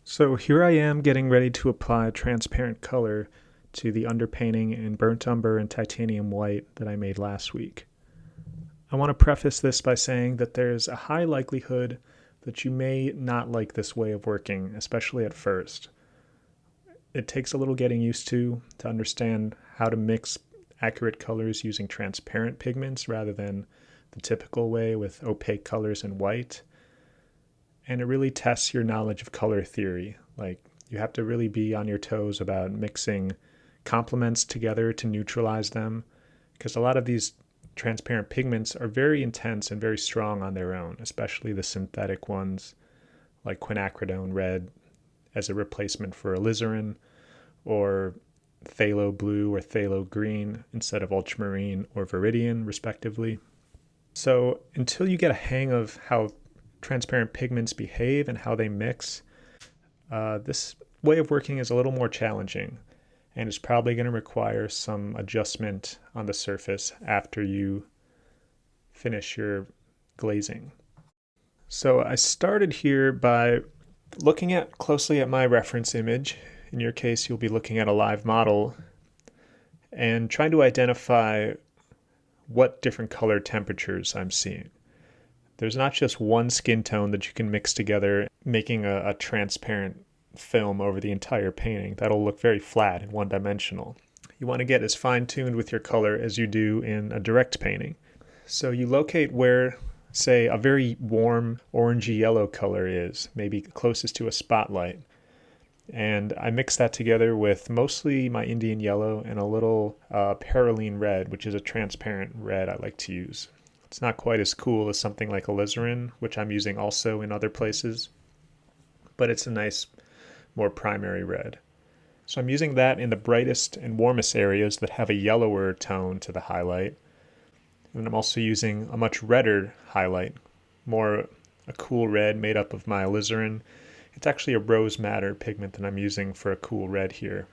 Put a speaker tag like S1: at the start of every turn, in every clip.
S1: So here I am getting ready to apply transparent color to the underpainting in burnt umber and titanium white that I made last week. I want to preface this by saying that there's a high likelihood that you may not like this way of working, especially at first. It takes a little getting used to understand how to mix accurate colors using transparent pigments rather than the typical way with opaque colors and white. And it really tests your knowledge of color theory. Like, you have to really be on your toes about mixing complements together to neutralize them, because a lot of these transparent pigments are very intense and very strong on their own, especially the synthetic ones like quinacridone red as a replacement for alizarin, or phthalo blue or phthalo green instead of ultramarine or viridian, respectively. So until you get a hang of how transparent pigments behave and how they mix, this way of working is a little more challenging and is probably going to require some adjustment on the surface after you finish your glazing. So I started here by looking closely at my reference image. In your case, you'll be looking at a live model and trying to identify what different color temperatures I'm seeing. There's not just one skin tone that you can mix together, making a transparent film over the entire painting. That'll look very flat and one-dimensional. You want to get as fine-tuned with your color as you do in a direct painting. So you locate where, say, a very warm orangey yellow color is, maybe closest to a spotlight. And I mix that together with mostly my Indian yellow and a little perylene red, which is a transparent red I like to use. It's not quite as cool as something like alizarin, which I'm using also in other places, but it's a nice, more primary red. So I'm using that in the brightest and warmest areas that have a yellower tone to the highlight. And I'm also using a much redder highlight, more a cool red made up of my alizarin. It's actually a rose madder pigment that I'm using for a cool red here,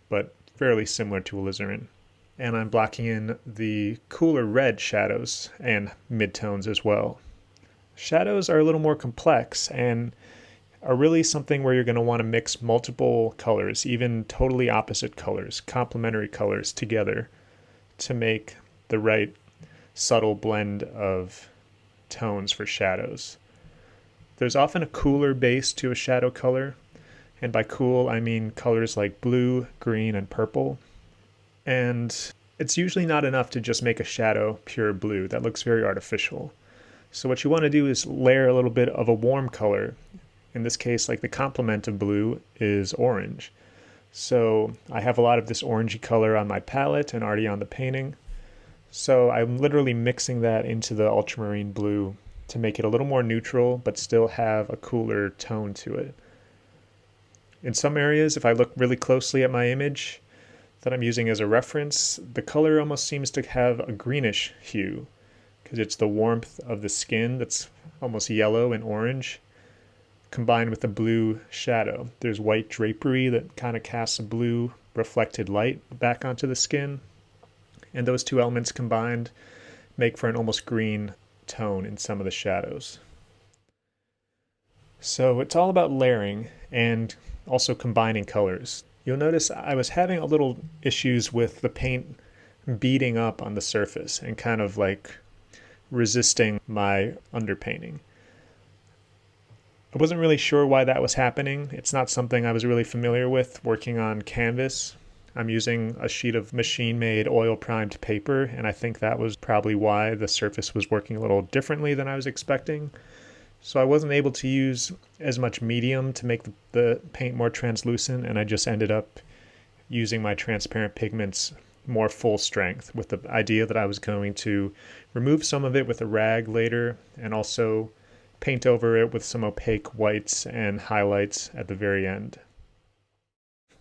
S1: but fairly similar to alizarin. And I'm blocking in the cooler red shadows and midtones as well. Shadows are a little more complex and are really something where you're going to want to mix multiple colors, even totally opposite colors, complementary colors together to make the right subtle blend of tones for shadows. There's often a cooler base to a shadow color, and by cool I mean colors like blue, green, and purple. And it's usually not enough to just make a shadow pure blue. That looks very artificial. So what you want to do is layer a little bit of a warm color. In this case, like the complement of blue is orange. So I have a lot of this orangey color on my palette and already on the painting. So I'm literally mixing that into the ultramarine blue to make it a little more neutral, but still have a cooler tone to it. In some areas, if I look really closely at my image that I'm using as a reference, the color almost seems to have a greenish hue because it's the warmth of the skin that's almost yellow and orange combined with the blue shadow. There's white drapery that kind of casts a blue reflected light back onto the skin, and those two elements combined make for an almost green tone in some of the shadows. So it's all about layering and also combining colors. You'll notice I was having a little issues with the paint beating up on the surface and kind of like resisting my underpainting. I wasn't really sure why that was happening. It's not something I was really familiar with working on canvas. I'm using a sheet of machine-made oil-primed paper, and I think that was probably why the surface was working a little differently than I was expecting. So I wasn't able to use as much medium to make the paint more translucent, and I just ended up using my transparent pigments more full strength with the idea that I was going to remove some of it with a rag later and also paint over it with some opaque whites and highlights at the very end.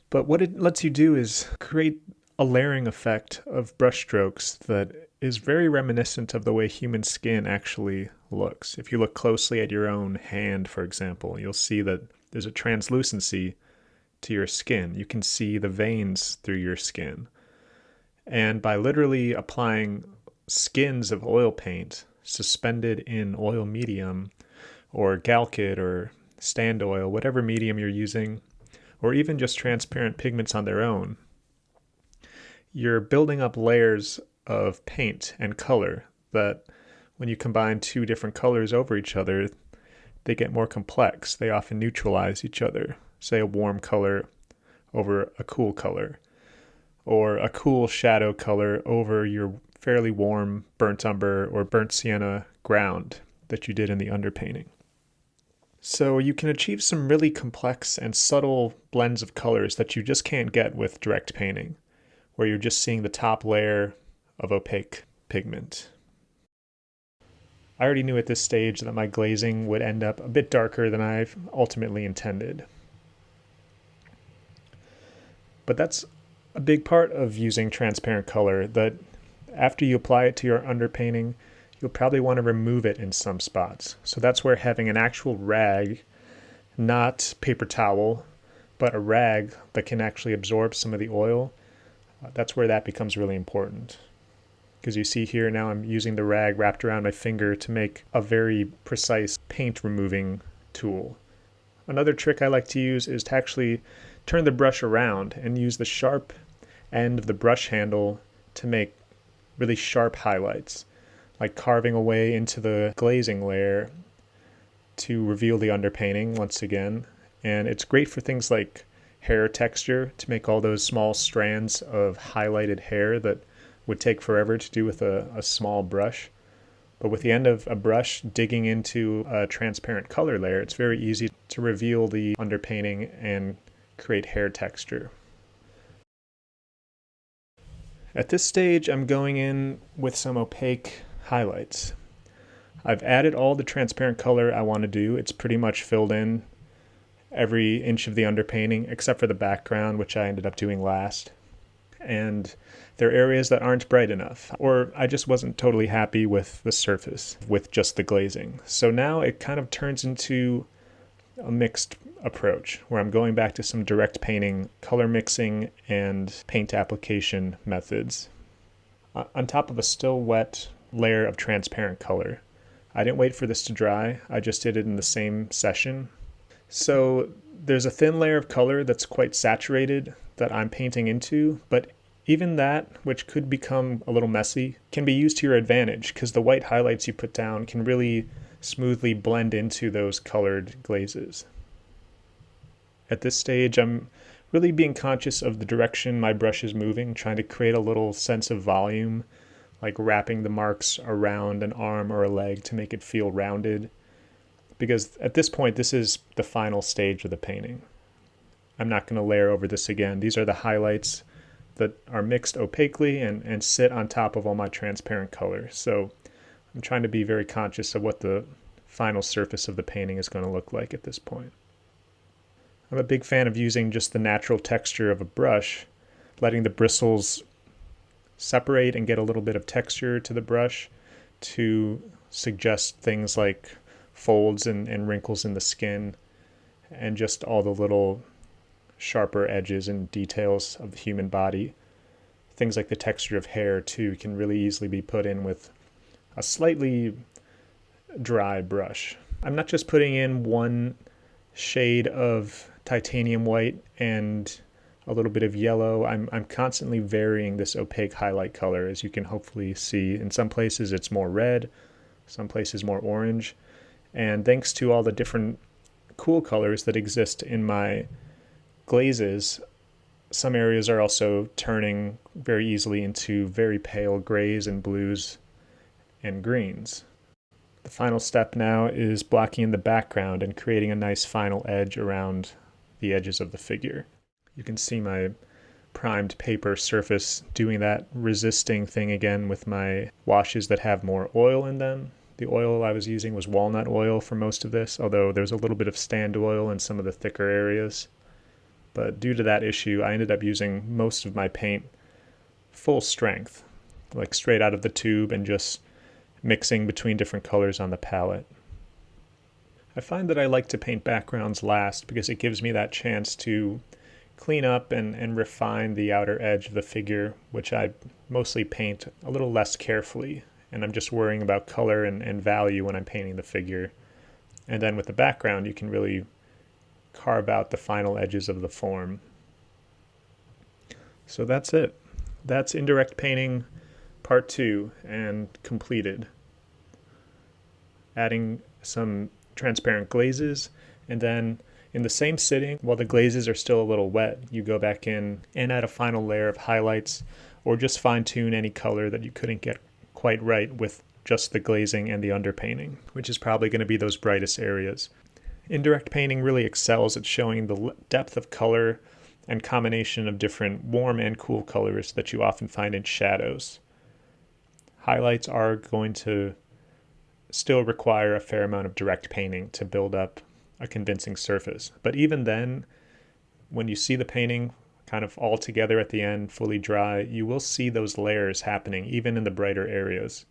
S1: But what it lets you do is create a layering effect of brushstrokes that is very reminiscent of the way human skin actually looks. If you look closely at your own hand, for example, you'll see that there's a translucency to your skin. You can see the veins through your skin. And by literally applying skins of oil paint suspended in oil medium or Galkid or stand oil, whatever medium you're using, or even just transparent pigments on their own, you're building up layers of paint and color that when you combine two different colors over each other, they get more complex. They often neutralize each other. Say a warm color over a cool color, or a cool shadow color over your fairly warm burnt umber or burnt sienna ground that you did in the underpainting. So you can achieve some really complex and subtle blends of colors that you just can't get with direct painting, where you're just seeing the top layer of opaque pigment. I already knew at this stage that my glazing would end up a bit darker than I've ultimately intended. But that's a big part of using transparent color, that after you apply it to your underpainting, you'll probably want to remove it in some spots. So that's where having an actual rag, not paper towel, but a rag that can actually absorb some of the oil, that's where that becomes really important. Because you see here now I'm using the rag wrapped around my finger to make a very precise paint removing tool. Another trick I like to use is to actually turn the brush around and use the sharp end of the brush handle to make really sharp highlights, like carving away into the glazing layer to reveal the underpainting once again. And it's great for things like hair texture, to make all those small strands of highlighted hair that would take forever to do with a small brush. But with the end of a brush digging into a transparent color layer, it's very easy to reveal the underpainting and create hair texture. At this stage, I'm going in with some opaque highlights. I've added all the transparent color I want to do. It's pretty much filled in every inch of the underpainting except for the background, which I ended up doing last. And there are areas that aren't bright enough, or I just wasn't totally happy with the surface with just the glazing. So now it kind of turns into a mixed approach where I'm going back to some direct painting, color mixing, and paint application methods. On top of a still wet layer of transparent color. I didn't wait for this to dry, I just did it in the same session. So there's a thin layer of color that's quite saturated that I'm painting into, but even that, which could become a little messy, can be used to your advantage because the white highlights you put down can really smoothly blend into those colored glazes. At this stage, I'm really being conscious of the direction my brush is moving, trying to create a little sense of volume, like wrapping the marks around an arm or a leg to make it feel rounded. Because at this point, this is the final stage of the painting. I'm not going to layer over this again. These are the highlights that are mixed opaquely and sit on top of all my transparent color. So I'm trying to be very conscious of what the final surface of the painting is going to look like at this point. I'm a big fan of using just the natural texture of a brush, letting the bristles separate and get a little bit of texture to the brush to suggest things like folds and wrinkles in the skin and just all the little sharper edges and details of the human body. Things like the texture of hair too can really easily be put in with a slightly dry brush. I'm not just putting in one shade of titanium white and a little bit of yellow. I'm constantly varying this opaque highlight color, as you can hopefully see. In some places it's more red, some places more orange. And thanks to all the different cool colors that exist in my glazes, some areas are also turning very easily into very pale grays and blues and greens. The final step now is blocking in the background and creating a nice final edge around the edges of the figure. You can see my primed paper surface doing that resisting thing again with my washes that have more oil in them. The oil I was using was walnut oil for most of this, although there's a little bit of stand oil in some of the thicker areas. But due to that issue, I ended up using most of my paint full strength, like straight out of the tube and just mixing between different colors on the palette. I find that I like to paint backgrounds last because it gives me that chance to clean up and refine the outer edge of the figure, which I mostly paint a little less carefully, and I'm just worrying about color and value when I'm painting the figure. And then with the background, you can really carve out the final edges of the form. So that's it. That's indirect painting part 2 and completed. Adding some transparent glazes, and then in the same sitting, while the glazes are still a little wet, you go back in and add a final layer of highlights, or just fine tune any color that you couldn't get quite right with just the glazing and the underpainting, which is probably going to be those brightest areas. Indirect painting really excels at showing the depth of color and combination of different warm and cool colors that you often find in shadows. Highlights are going to still require a fair amount of direct painting to build up a convincing surface. But even then, when you see the painting kind of all together at the end, fully dry, you will see those layers happening even in the brighter areas.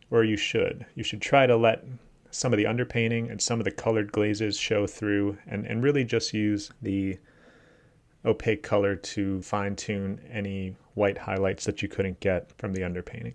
S1: Or you should. You should try to let some of the underpainting and some of the colored glazes show through, and really just use the opaque color to fine tune any white highlights that you couldn't get from the underpainting.